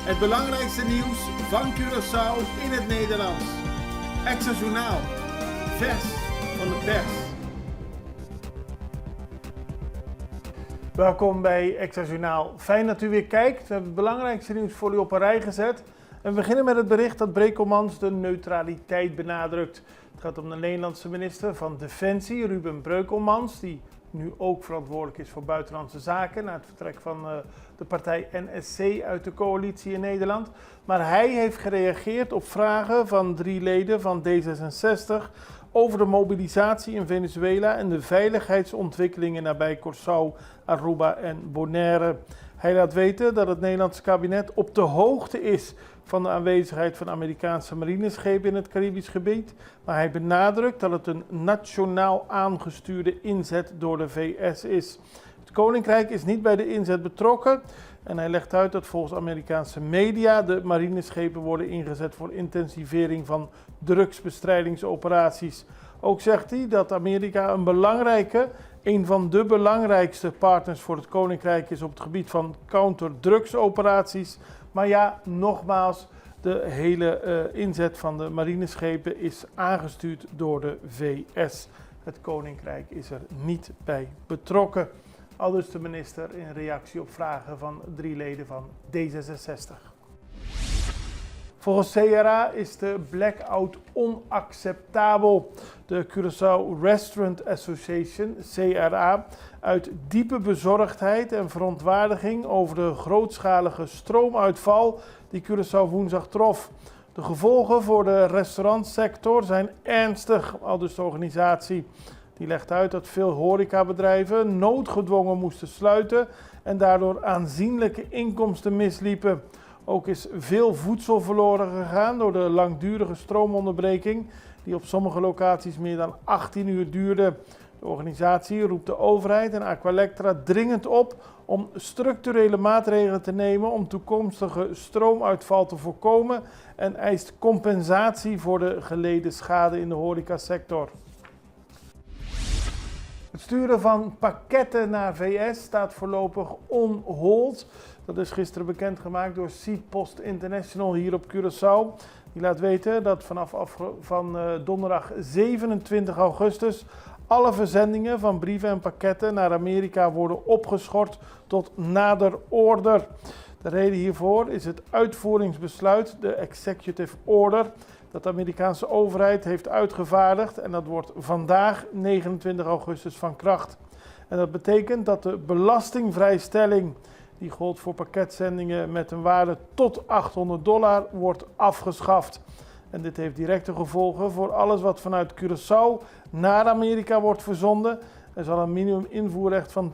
Het belangrijkste nieuws van Curaçao in het Nederlands. Extra Journaal. Vers van de pers. Welkom bij Extra Journaal. Fijn dat u weer kijkt. We hebben het belangrijkste nieuws voor u op een rij gezet. En we beginnen met het bericht dat Brekelmans de neutraliteit benadrukt. Het gaat om de Nederlandse minister van Defensie, Ruben Brekelmans, die nu ook verantwoordelijk is voor buitenlandse zaken na het vertrek van de partij NSC uit de coalitie in Nederland. Maar hij heeft gereageerd op vragen van 3 leden van D66 over de mobilisatie in Venezuela en de veiligheidsontwikkelingen nabij Curaçao, Aruba en Bonaire. Hij laat weten dat het Nederlandse kabinet op de hoogte is van de aanwezigheid van Amerikaanse marineschepen in het Caribisch gebied, maar hij benadrukt dat het een nationaal aangestuurde inzet door de VS is. Het Koninkrijk is niet bij de inzet betrokken en hij legt uit dat volgens Amerikaanse media de marineschepen worden ingezet voor intensivering van drugsbestrijdingsoperaties. Ook zegt hij dat Amerika een van de belangrijkste partners voor het Koninkrijk is op het gebied van counterdrugsoperaties. Maar ja, nogmaals, de hele inzet van de marineschepen is aangestuurd door de VS. Het Koninkrijk is er niet bij betrokken. Aldus de minister in reactie op vragen van 3 leden van D66. Volgens CRA is de blackout onacceptabel. De Curaçao Restaurant Association, CRA, uit diepe bezorgdheid en verontwaardiging over de grootschalige stroomuitval die Curaçao woensdag trof. De gevolgen voor de restaurantsector zijn ernstig, aldus de organisatie. Die legt uit dat veel horecabedrijven noodgedwongen moesten sluiten en daardoor aanzienlijke inkomsten misliepen. Ook is veel voedsel verloren gegaan door de langdurige stroomonderbreking die op sommige locaties meer dan 18 uur duurde. De organisatie roept de overheid en Aqualectra dringend op om structurele maatregelen te nemen om toekomstige stroomuitval te voorkomen en eist compensatie voor de geleden schade in de horecasector. Het sturen van pakketten naar VS staat voorlopig on hold. Dat is gisteren bekendgemaakt door Seedpost International hier op Curaçao. Die laat weten dat vanaf donderdag 27 augustus alle verzendingen van brieven en pakketten naar Amerika worden opgeschort tot nader order. De reden hiervoor is het uitvoeringsbesluit, de Executive Order, dat de Amerikaanse overheid heeft uitgevaardigd en dat wordt vandaag 29 augustus van kracht. En dat betekent dat de belastingvrijstelling die gold voor pakketzendingen met een waarde tot $800 wordt afgeschaft. En dit heeft directe gevolgen voor alles wat vanuit Curaçao naar Amerika wordt verzonden. Er zal een minimum invoerrecht van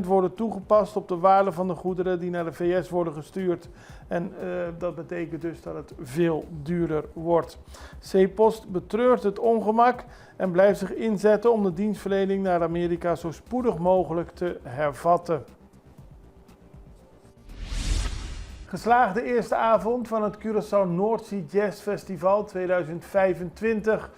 10% worden toegepast op de waarde van de goederen die naar de VS worden gestuurd. En dat betekent dus dat het veel duurder wordt. Seedpost betreurt het ongemak en blijft zich inzetten om de dienstverlening naar Amerika zo spoedig mogelijk te hervatten. Geslaagde eerste avond van het Curaçao North Sea Jazz Festival 2025.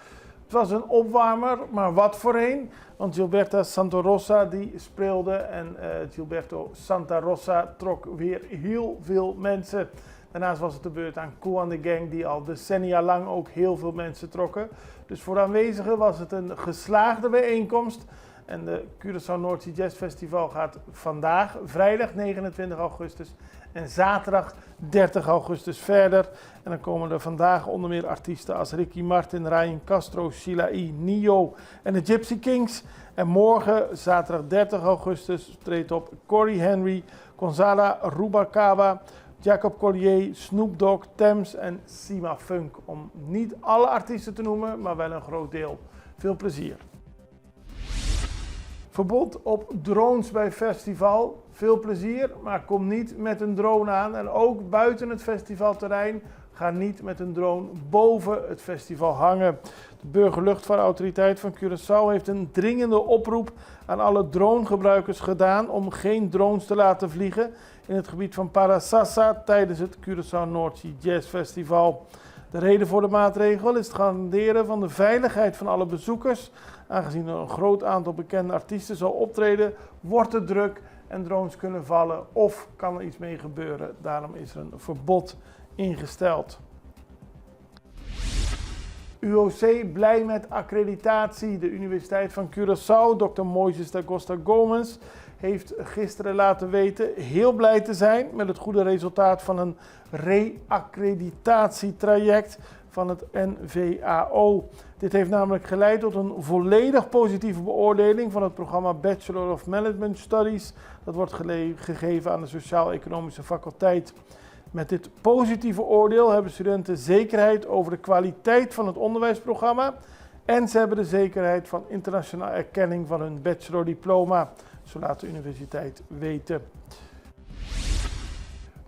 Het was een opwarmer, maar wat voor een. Want Gilberto Santa Rosa die speelde en Gilberto Santa Rosa trok weer heel veel mensen. Daarnaast was het de beurt aan Kool and the Gang die al decennia lang ook heel veel mensen trokken. Dus voor de aanwezigen was het een geslaagde bijeenkomst. En de Curaçao North Sea Jazz Festival gaat vandaag, vrijdag 29 augustus en zaterdag 30 augustus verder. En dan komen er vandaag onder meer artiesten als Ricky Martin, Ryan Castro, Sheila E., Nio en de Gypsy Kings. En morgen, zaterdag 30 augustus, treedt op Corey Henry, Gonzalo Rubalcaba, Jacob Collier, Snoop Dogg, Thames en Sima Funk. Om niet alle artiesten te noemen, maar wel een groot deel. Veel plezier. Verbod op drones bij festival. Veel plezier, maar kom niet met een drone aan. En ook buiten het festivalterrein, ga niet met een drone boven het festival hangen. De Burgerluchtvaartautoriteit van Curaçao heeft een dringende oproep aan alle dronegebruikers gedaan om geen drones te laten vliegen in het gebied van Parasassa tijdens het Curaçao North Sea Jazz Festival. De reden voor de maatregel is het garanderen van de veiligheid van alle bezoekers. Aangezien er een groot aantal bekende artiesten zal optreden, wordt het druk en drones kunnen vallen of kan er iets mee gebeuren. Daarom is er een verbod ingesteld. UOC blij met accreditatie. De Universiteit van Curaçao, Dr. Moises da Costa Gomes, heeft gisteren laten weten heel blij te zijn met het goede resultaat van een reaccreditatietraject van het NVAO. Dit heeft namelijk geleid tot een volledig positieve beoordeling van het programma Bachelor of Management Studies. Dat wordt gegeven aan de Sociaal-Economische faculteit. Met dit positieve oordeel hebben studenten zekerheid over de kwaliteit van het onderwijsprogramma en ze hebben de zekerheid van internationale erkenning van hun bachelordiploma, zo laat de universiteit weten.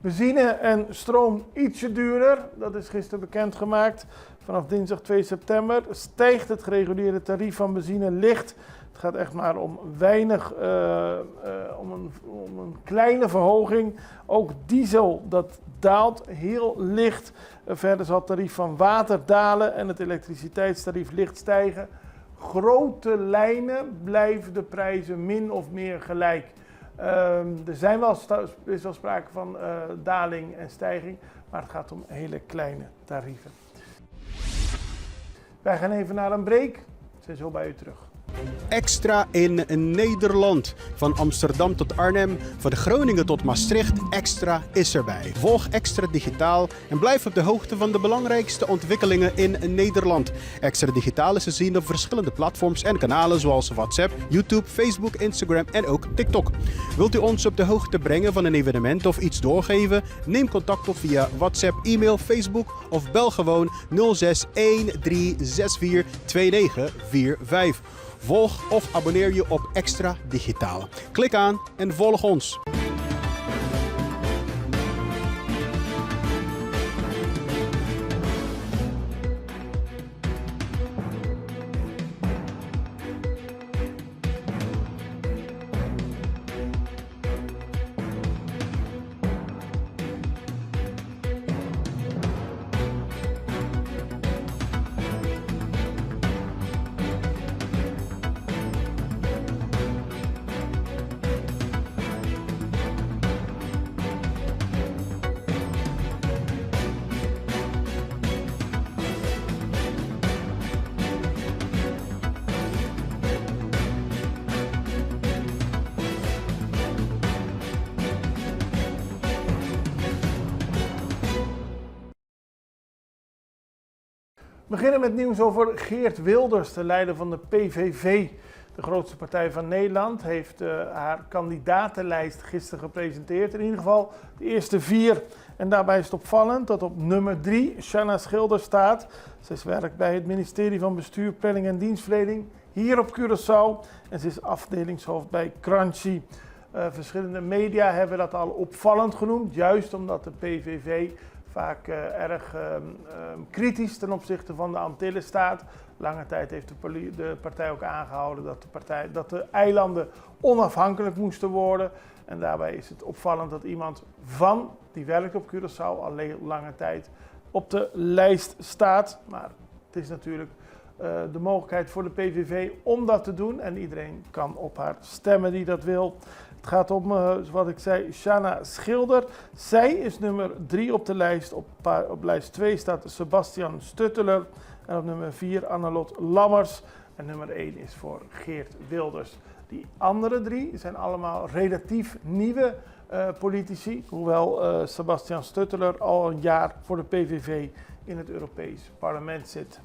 Benzine en stroom ietsje duurder, dat is gisteren bekendgemaakt. Vanaf dinsdag 2 september stijgt het gereguleerde tarief van benzine licht. Het gaat echt maar om weinig, om een kleine verhoging. Ook diesel, dat daalt heel licht. Verder zal het tarief van water dalen en het elektriciteitstarief licht stijgen. Grote lijnen blijven de prijzen min of meer gelijk. Is wel sprake van daling en stijging, maar het gaat om hele kleine tarieven. Wij gaan even naar een break. We zijn zo bij u terug. Extra in Nederland. Van Amsterdam tot Arnhem, van Groningen tot Maastricht. Extra is erbij. Volg Extra Digitaal en blijf op de hoogte van de belangrijkste ontwikkelingen in Nederland. Extra Digitaal is te zien op verschillende platforms en kanalen zoals WhatsApp, YouTube, Facebook, Instagram en ook TikTok. Wilt u ons op de hoogte brengen van een evenement of iets doorgeven? Neem contact op via WhatsApp, e-mail, Facebook of bel gewoon 06 1364 2945. Volg of abonneer je op Extra Digitaal. Klik aan en volg ons. We beginnen met nieuws over Geert Wilders, de leider van de PVV. De grootste partij van Nederland heeft haar kandidatenlijst gisteren gepresenteerd. In ieder geval de eerste 4. En daarbij is het opvallend dat op nummer 3 Shanna Schilder staat. Zij werkt bij het ministerie van Bestuur, Planning en Dienstverlening hier op Curaçao. En ze is afdelingshoofd bij Crunchy. Verschillende media hebben dat al opvallend genoemd, juist omdat de PVV vaak erg kritisch ten opzichte van de Antillen staat. Lange tijd heeft de partij ook aangehouden dat de eilanden onafhankelijk moesten worden. En daarbij is het opvallend dat iemand die werkt op Curaçao al lange tijd, op de lijst staat. Maar het is natuurlijk de mogelijkheid voor de PVV om dat te doen. En iedereen kan op haar stemmen die dat wil. Het gaat om, wat ik zei, Shanna Schilder. Zij is nummer 3 op de lijst. Op lijst 2 staat Sebastian Stutteler. En op nummer 4 Annelot Lammers. En nummer 1 is voor Geert Wilders. Die andere 3 zijn allemaal relatief nieuwe politici. Hoewel Sebastian Stutteler al een jaar voor de PVV in het Europees Parlement zit.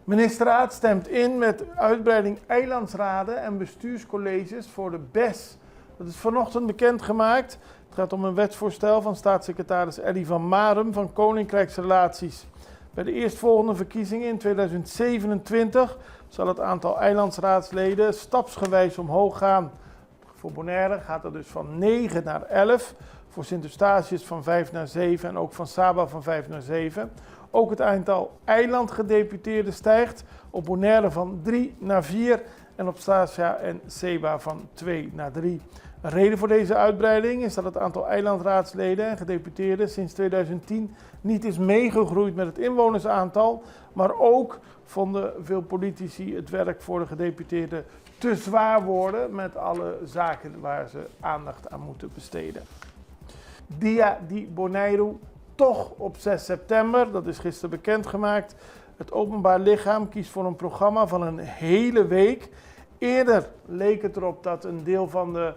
Ministerraad stemt in met uitbreiding eilandsraden en bestuurscolleges voor de BES. Dat is vanochtend bekendgemaakt. Het gaat om een wetsvoorstel van staatssecretaris Elly van Marum van Koninkrijksrelaties. Bij de eerstvolgende verkiezingen in 2027 zal het aantal eilandsraadsleden stapsgewijs omhoog gaan. Voor Bonaire gaat dat dus van 9 naar 11. Voor Sint-Eustatius van 5 naar 7 en ook van Saba van 5 naar 7. Ook het aantal eilandgedeputeerden stijgt. Op Bonaire van 3 naar 4 en op Statia en Seba van 2 naar 3. Een reden voor deze uitbreiding is dat het aantal eilandraadsleden en gedeputeerden sinds 2010 niet is meegegroeid met het inwonersaantal, maar ook vonden veel politici het werk voor de gedeputeerden te zwaar worden met alle zaken waar ze aandacht aan moeten besteden. Dia di Bonaire, toch op 6 september, dat is gisteren bekendgemaakt. Het openbaar lichaam kiest voor een programma van een hele week. Eerder leek het erop dat een deel van de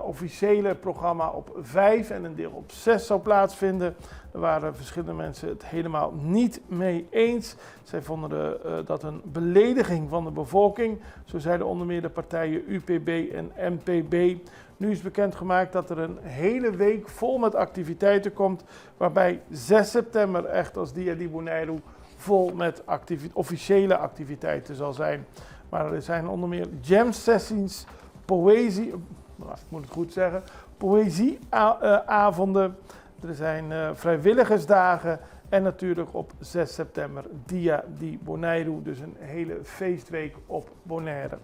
officiële programma op 5 en een deel op 6 zou plaatsvinden. Er waren verschillende mensen het helemaal niet mee eens. Zij vonden dat een belediging van de bevolking. Zo zeiden onder meer de partijen UPB en MPB. Nu is bekendgemaakt dat er een hele week vol met activiteiten komt, waarbij 6 september echt als Dia di Bonaire vol met officiële activiteiten zal zijn. Maar er zijn onder meer jam sessions, poëzieavonden, er zijn vrijwilligersdagen en natuurlijk op 6 september Dia di Bonaire, dus een hele feestweek op Bonaire.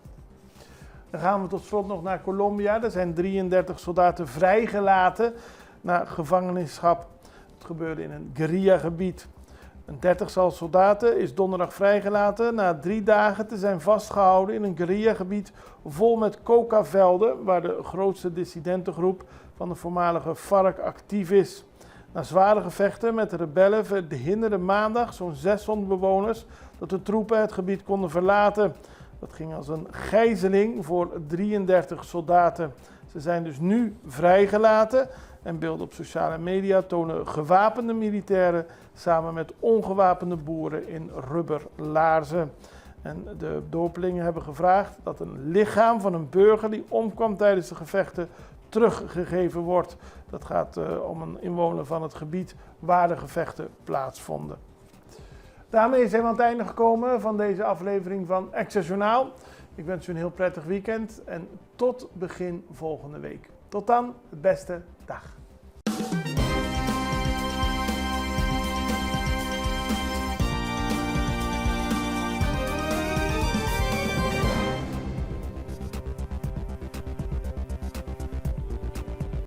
Dan gaan we tot slot nog naar Colombia. Er zijn 33 soldaten vrijgelaten na gevangenschap. Het gebeurde in een guerrillagebied. Een 30-tal soldaten is donderdag vrijgelaten na 3 dagen te zijn vastgehouden in een guerrillagebied vol met cocavelden, waar de grootste dissidentengroep van de voormalige FARC actief is. Na zware gevechten met de rebellen verhinderden maandag zo'n 600 bewoners dat de troepen het gebied konden verlaten. Dat ging als een gijzeling voor 33 soldaten. Ze zijn dus nu vrijgelaten en beelden op sociale media tonen gewapende militairen samen met ongewapende boeren in rubberlaarzen. En de dorpelingen hebben gevraagd dat een lichaam van een burger die omkwam tijdens de gevechten teruggegeven wordt. Dat gaat om een inwoner van het gebied waar de gevechten plaatsvonden. Daarmee zijn we aan het einde gekomen van deze aflevering van Extra Journaal. Ik wens u een heel prettig weekend en tot begin volgende week. Tot dan, het beste, dag.